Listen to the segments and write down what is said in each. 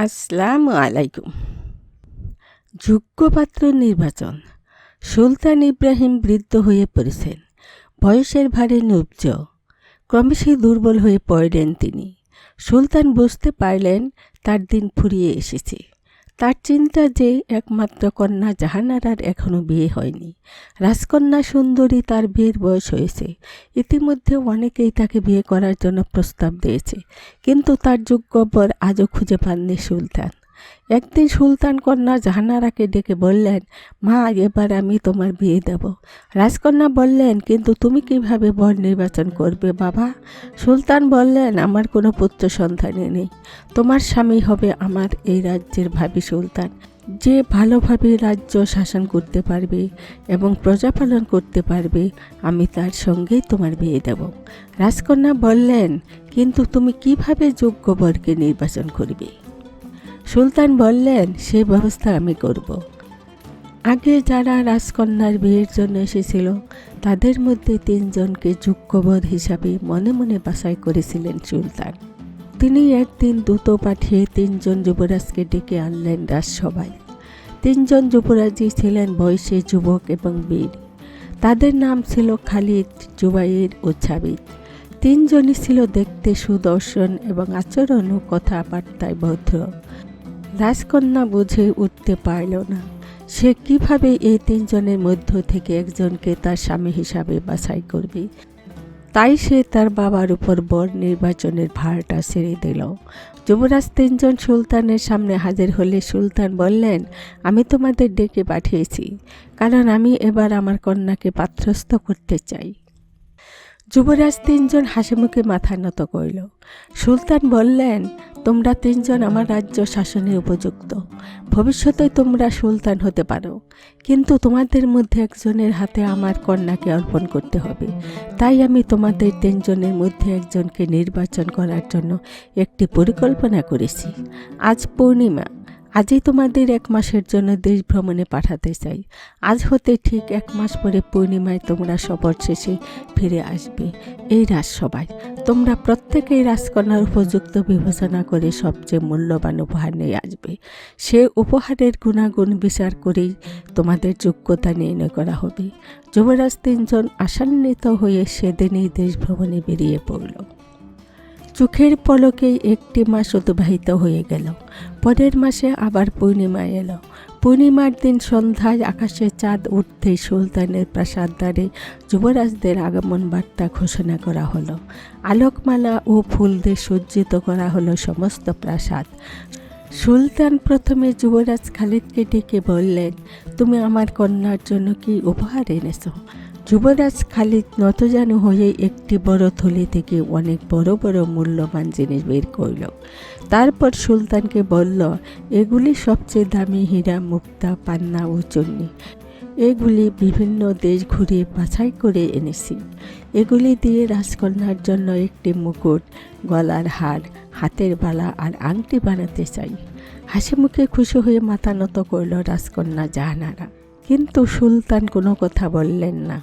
আসসালামু আলাইকুম। যোগ্য পাত্র নির্বাচন। সুলতান ইব্রাহিম বৃদ্ধ হয়ে পড়েছেন, বয়সের ভারে নুব্জ, ক্রমশই দুর্বল হয়ে পড়লেন তিনি। সুলতান বুঝতে পারলেন তার দিন ফুরিয়ে এসেছে। তার চিন্তা যে একমাত্র কন্যা জাহানারার এখনও বিয়ে হয়নি। রাজকন্যা সুন্দরী, তার বিয়ের বয়স হয়েছে। ইতিমধ্যে অনেকেই তাকে বিয়ে করার জন্য প্রস্তাব দিয়েছে, কিন্তু তার যোগ্য বর আজও খুঁজে পাননি সুলতান। একদিন সুলতান কন্যা জাহানারাকে ডেকে বললেন, মা, এবার আমি তোমার বিয়ে দেব। রাজকন্যা বললেন, কিন্তু তুমি কিভাবে বর নির্বাচন করবে বাবা? সুলতান বললেন, আমার কোনো পুত্র সন্তানই নেই। তোমার স্বামী হবে আমার এই রাজ্যের ভাবী সুলতান, যে ভালোভাবে রাজ্য শাসন করতে পারবে এবং প্রজা পালন করতে পারবে। আমি তার সঙ্গেই তোমার বিয়ে দেব। রাজকন্যা বললেন, কিন্তু তুমি কিভাবে যোগ্য বরকে নির্বাচন করবে? সুলতান বললেন, সেই ব্যবস্থা আমি করব। আগে যারা রাজকন্যার বিয়ের জন্য এসেছিল তাদের মধ্যে 3 জনকে যোগ্য বর হিসাবে মনে মনে বাছাই করেছিলেন সুলতান। তিনি একদিন দূত পাঠিয়ে 3 জন যুবরাজকে ডেকে আনলেন রাজসভায়। 3 জন যুবরাজই ছিলেন বয়সে যুবক এবং বীর। তাদের নাম ছিল খালিদ, জুবাইর ও ছাবিদ। 3 জনই ছিল দেখতে সুদর্শন এবং আচরণ ও কথাবার্তায় ভদ্র। রাজকন্যা বুঝে উঠতে পারল না সে কিভাবে এই 3 জনের মধ্য থেকে একজনকে তার স্বামী হিসাবে বাছাই করবে। তাই সে তার বাবার উপর বর নির্বাচনের ভারটা ছেড়ে দিল। যুবরাজ 3 জন সুলতানের সামনে হাজির হলে সুলতান বললেন, আমি তোমাদের ডেকে পাঠিয়েছি কারণ আমি এবার আমার কন্যাকে পাত্রস্থ করতে চাই। যুবরাজ 3 জন হাসিমুখে মাথা নত করল। সুলতান বললেন, তোমরা 3 জন আমার রাজ্য শাসনের উপযুক্ত। ভবিষ্যতে তোমরা সুলতান হতে পারো, কিন্তু তোমাদের মধ্যে একজনের হাতে আমার কন্যাকে অর্পণ করতে হবে। তাই আমি তোমাদের 3 জনের মধ্যে একজনকে নির্বাচন করার জন্য একটি পরিকল্পনা করেছি। আজ পূর্ণিমা, আজই তোমাদের 1 মাসের জন্য দেশ ভ্রমণে পাঠাতে চাই। আজ হতে ঠিক 1 মাস পরে পূর্ণিমায় তোমরা সফর শেষে ফিরে আসবে এই রাজসভায়। তোমরা প্রত্যেকেই রাজকন্যার উপযুক্ত বিবেচনা করে সবচেয়ে মূল্যবান উপহার নিয়ে আসবে। সে উপহারের গুণাগুণ বিচার করেই তোমাদের যোগ্যতা নির্ণয় করা হবে। যুবরাজ 3 জন আশান্বিত হয়ে সেদিনই দেশ ভ্রমণে বেরিয়ে পড়ল। চোখের পলকেই 1টি মাস অতিবাহিত হয়ে গেল। পরের মাসে আবার পূর্ণিমা এলো। পূর্ণিমার দিন সন্ধ্যায় আকাশে চাঁদ উঠতেই সুলতানের প্রাসাদ দ্বারে যুবরাজদের আগমন বার্তা ঘোষণা করা হলো। আলোকমালা ও ফুল দিয়ে সজ্জিত করা হলো সমস্ত প্রাসাদ। সুলতান প্রথমে যুবরাজ খালিদকে ডেকে বললেন, তুমি আমার কন্যার জন্য কি উপহার এনেছ? যুবরাজ খালিদ নতজানু হয়ে একটি বড় থলি থেকে অনেক বড় বড় মূল্যবান জিনিস বের করল। তারপর সুলতানকে বলল, এগুলি সবচেয়ে দামি হীরা, মুক্তা, পান্না ও চুন্নি। এগুলি বিভিন্ন দেশ ঘুরে বাছাই করে এনেছি। এগুলি দিয়ে রাজকন্যার জন্য একটি মুকুট, গলার হার, হাতের বালা আর আংটি বানাতে চাই। হাসি মুখে খুশি হয়ে মাথা নত করল রাজকন্যা জাহানারা, কিন্তু সুলতান কোনো কথা বললেন না।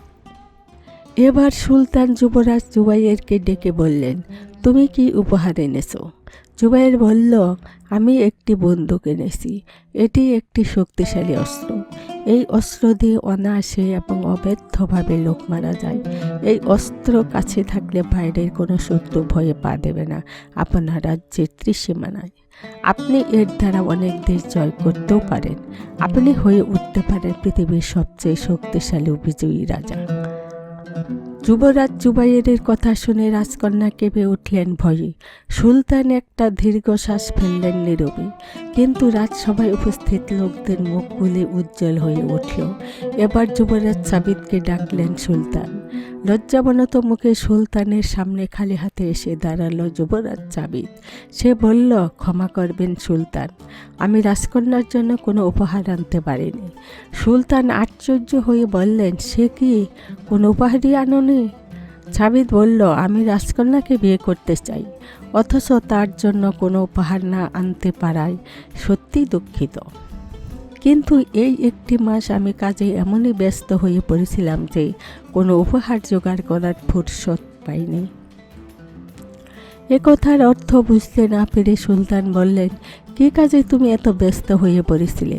এবার সুলতান যুবরাজ জুবাইরকে ডেকে বললেন, তুমি কি উপহার এনেছো? জুবাইর বলল, আমি একটি বন্দুক এনেছি। এটি একটি শক্তিশালী অস্ত্র। এই অস্ত্র দিয়ে অনায়াসে এবং অব্যর্থভাবে লোক মারা যায়। এই অস্ত্র কাছে থাকলে বাইরের কোনো শত্রু ভয়ে পা দেবে না আপনার রাজ্যের ত্রিসীমানায়। আপনি এর দ্বারা অনেক দেশ জয় করতেও পারেন। আপনি হয়ে উঠতে পারেন পৃথিবীর সবচেয়ে শক্তিশালী বিজয়ী রাজা। যুবরাজ জুবাইরের কথা শুনে রাজকন্যা কেঁপে উঠলেন ভয়ে। সুলতান একটা দীর্ঘশ্বাস ফেললেন নীরবে, কিন্তু রাজসভায় উপস্থিত লোকদের মুখগুলি উজ্জ্বল হয়ে উঠল। এবার যুবরাজ ছাবিদকে ডাকলেন সুলতান। লজ্জাবনত মুখে সুলতানের সামনে খালি হাতে এসে দাঁড়ালো যুবরাজ ছাবিদ। সে বলল, ক্ষমা করবেন সুলতান, আমি রাজকন্যার জন্য কোনো উপহার আনতে পারিনি। সুলতান আশ্চর্য হয়ে বললেন, সে কি, কোনো উপহারই আনোনি? ছাবিদ বলল, আমি রাজকন্যাকে বিয়ে করতে চাই, অথচ তার জন্য কোনো উপহার না আনতে পারায় সত্যি দুঃখিত। কিন্তু এই 1টি মাস আমি কাজে এমনই ব্যস্ত হয়ে পড়েছিলাম যে কোনো উপহার জোগাড় করার ফুরসত পাইনি। এ কথার অর্থ বুঝতে না পেরে সুলতান বললেন, কী কাজে তুমি এত ব্যস্ত হয়ে পড়েছিলে?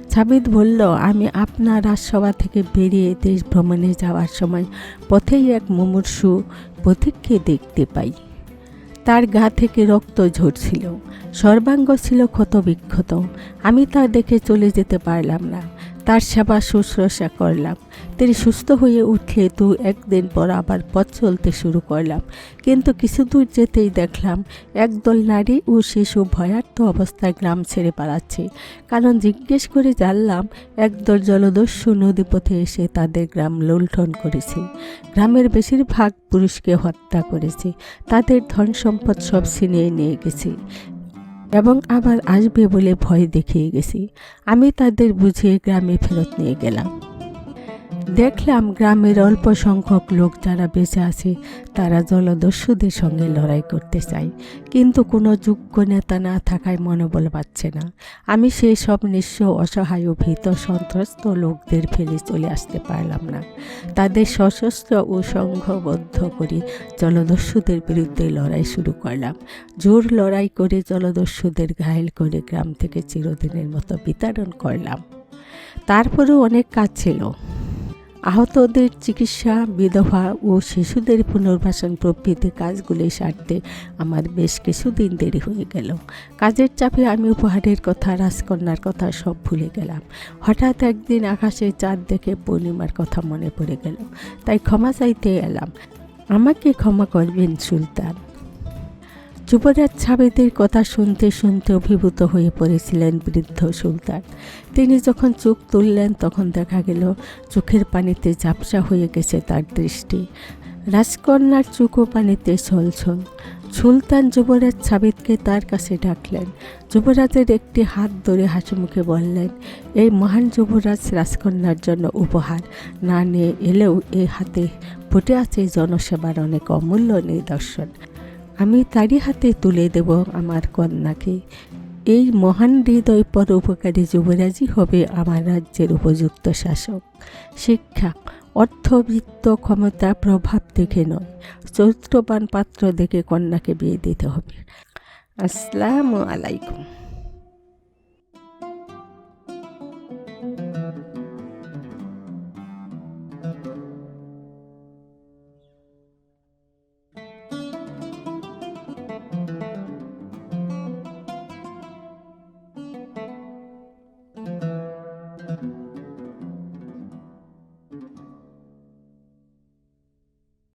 ছাবিদ বলল, আমি আপনার রাজসভা থেকে বেরিয়ে দেশ ভ্রমণে যাওয়ার সময় পথেই এক মুমূর্ষু পথিককে দেখতে পাই। তার গা থেকে রক্ত ঝরছিল, সর্বাঙ্গ ছিল ক্ষতবিক্ষত। আমি তা দেখে চলে যেতে পারলাম না। তার সেবা শুশ্রূষা করলাম। তিনি সুস্থ হয়ে উঠলে একদিন পর আবার পথ চলতে শুরু করলাম। কিন্তু কিছু দূর যেতেই দেখলাম একদল নারী ও শিশু ভয়ার্থ অবস্থায় গ্রাম ছেড়ে পালাচ্ছে। কারণ জিজ্ঞেস করে জানলাম একদল জলদস্যু নদীপথে এসে তাদের গ্রাম লুণ্ঠন করেছে। গ্রামের বেশিরভাগ পুরুষকে হত্যা করেছে, তাদের ধন সম্পদ সব ছিনিয়ে নিয়ে গেছে এবং আবার আসবে বলে ভয় দেখিয়ে গেছি। আমি তাদের বুঝিয়ে গ্রামে ফেরত নিয়ে গেলাম। দেখলাম গ্রামের অল্প সংখ্যক লোক যারা বেঁচে আছে তারা জলদস্যুদের সঙ্গে লড়াই করতে চায়, কিন্তু কোনো যোগ্য নেতা না থাকায় মনোবল পাচ্ছে না। আমি সেই সব নিঃস্ব, অসহায় ও ভীত সন্ত্রস্ত লোকদের ফেলে চলে আসতে পারলাম না। তাদের সশস্ত্র ও সংঘবদ্ধ করে জলদস্যুদের বিরুদ্ধে লড়াই শুরু করলাম। জোর লড়াই করে জলদস্যুদের ঘায়েল করে গ্রাম থেকে চিরদিনের মতো বিতাড়ন করলাম। তারপরেও অনেক কাজ ছিল। আহতদের চিকিৎসা, বিধবা ও শিশুদের পুনর্বাসন প্রভৃতি কাজগুলি সারতে আমার বেশ কিছুদিন দেরি হয়ে গেল। কাজের চাপে আমি উপহারের কথা, রাজকন্যার কথা সব ভুলে গেলাম। হঠাৎ একদিন আকাশে চাঁদ দেখে পূর্ণিমার কথা মনে পড়ে গেল, তাই ক্ষমা চাইতে এলাম। আমাকে ক্ষমা করবেন সুলতান। যুবরাজ ছাবেদের কথা শুনতে শুনতে অভিভূত হয়ে পড়েছিলেন বৃদ্ধ সুলতান। তিনি যখন চোখ তুললেন তখন দেখা গেল চোখের পানিতে ঝাপসা হয়ে গেছে তার দৃষ্টি। রাজকন্যার চোখও পানিতে ছলছল। সুলতান যুবরাজ ছাবেদকে তার কাছে ডাকলেন। যুবরাজের একটি হাত ধরে হাসিমুখে বললেন, এই মহান যুবরাজ রাজকন্যার জন্য উপহার না নিয়ে এলেও এই হাতে ফুটে আছে জনসেবার অনেক অমূল্য নিদর্শন। আমি তারই হাতে তুলে দেব আমার কন্যাকে। এই মহান হৃদয় পরোপকারী যুবরাজই হবে আমার রাজ্যের উপযুক্ত শাসক। শিক্ষা, অর্থবিত্ত, ক্ষমতা, প্রভাব দেখে নয়, চরিত্রবান পাত্র দেখে কন্যাকে বিয়ে দিতে হবে। আসসালামু আলাইকুম।